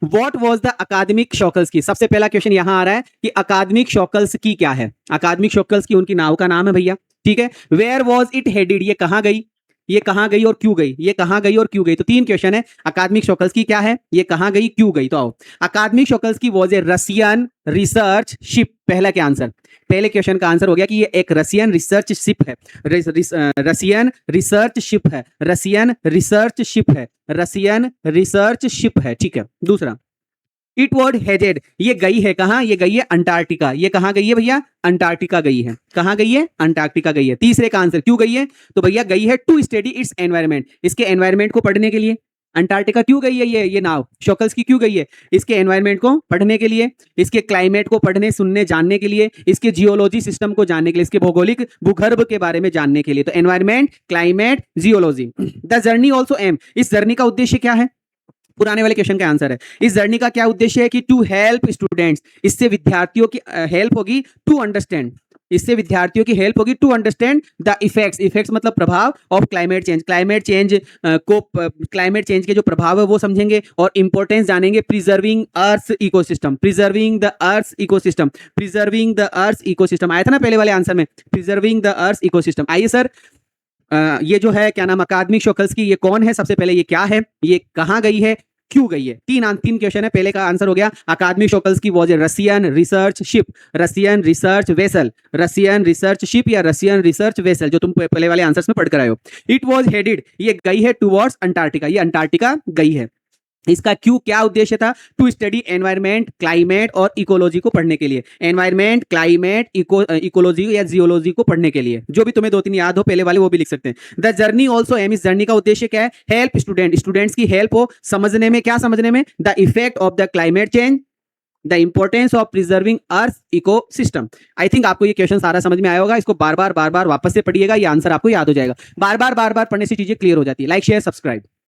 What was the अकादमिक शॉकल्स की, सबसे पहला क्वेश्चन यहां आ रहा है कि अकादमिक शॉकल्स की क्या है। अकादमिक शॉकल्स की उनकी नाव का नाम है भैया, ठीक है। वेयर वाज इट हेडेड, ये कहां गई, ये कहां गई और क्यों गई, ये कहां गई और क्यों गई। तो तीन क्वेश्चन है, अकादमिक शॉकल्स की क्या है, ये कहां गई, क्यों गई। तो आओ, अकादमिक शॉकल्स की was a Russian research ship, पहला क्या आंसर, पहले क्वेश्चन का आंसर हो गया कि ये एक रशियन रिसर्च शिप है, रशियन रिसर्च शिप है, रशियन रिसर्च शिप है, रशियन रिसर्च शिप है, ठीक है। दूसरा, इट वॉज हेडेड, ये गई है कहां, ये गई है अंटार्कटिका, ये कहां गई है भैया, अंटार्कटिका गई है, कहां गई है, अंटार्कटिका गई है। तीसरे का आंसर क्यों गई है, तो भैया गई है टू स्टडी इट्स एनवायरमेंट, इसके एनवायरमेंट को पढ़ने के लिए। अंटार्कटिका क्यों गई है, ये नाव शॉकल्स की क्यों गई है, इसके एनवायरमेंट को पढ़ने के लिए, इसके क्लाइमेट को पढ़ने सुनने जानने के लिए, इसके जियोलॉजी सिस्टम को जानने के लिए, इसके भौगोलिक भूगर्भ के बारे में जानने के लिए। तो environment, climate, geology. The journey also aim, इस जर्नी का उद्देश्य क्या है, पुराने वाले क्वेश्चन का आंसर है। इस जर्नी का क्या उद्देश्य है कि टू हेल्प स्टूडेंट्स, इससे विद्यार्थियों की हेल्प होगी टू अंडरस्टैंड, इससे विद्यार्थियों की हेल्प होगी to understand the effects, effects मतलब प्रभाव of climate change, climate change को, क्लाइमेट चेंज के जो प्रभाव है वो समझेंगे और इंपॉर्टेंस जानेंगे preserving earth ecosystem, preserving the earth ecosystem, preserving the earth ecosystem आया था ना पहले वाले आंसर में, प्रिजर्विंग द अर्थ इकोसिस्टम। आइए सर, ये जो है क्या नाम अकादमिक शॉकल्स की, ये कौन है, सबसे पहले ये क्या है, ये कहां गई है, क्यों गई है। तीन क्वेश्चन है, पहले का आंसर हो गया अकादमिक शॉकल्स की was a Russian research ship, Russian research vessel, Russian research ship या रशियन रिसर्च वेसल, जो तुम पहले वाले आंसर्स में पढ़ कर आए हो। इट वाज हेडेड, ये गई है टुवर्ड्स अंटार्कटिका, ये अंटार्कटिका गई है। इसका क्यों क्या उद्देश्य था, टू स्टडी एनवायरमेंट, क्लाइमेट और इकोलॉजी को पढ़ने के लिए, एनवायरमेंट, क्लाइमेट, इकोलॉजी या जियोलॉजी को पढ़ने के लिए। जो भी तुम्हें दो तीन याद हो पहले वाले वो भी लिख सकते हैं। द जर्नी ऑल्सो एम, इस जर्नी का उद्देश्य क्या है, हेल्प स्टूडेंट, स्टूडेंट्स की हेल्प हो समझने में, क्या समझने में, the effect of the climate change, the importance of preserving earth ecosystem. I think आपको ये क्वेश्चन सारा समझ में आया होगा, इसको बार बार वापस से पढ़िएगा, ये आंसर आपको याद हो जाएगा। बार बार पढ़ने से चीजें क्लियर हो जाती है। Like share subscribe.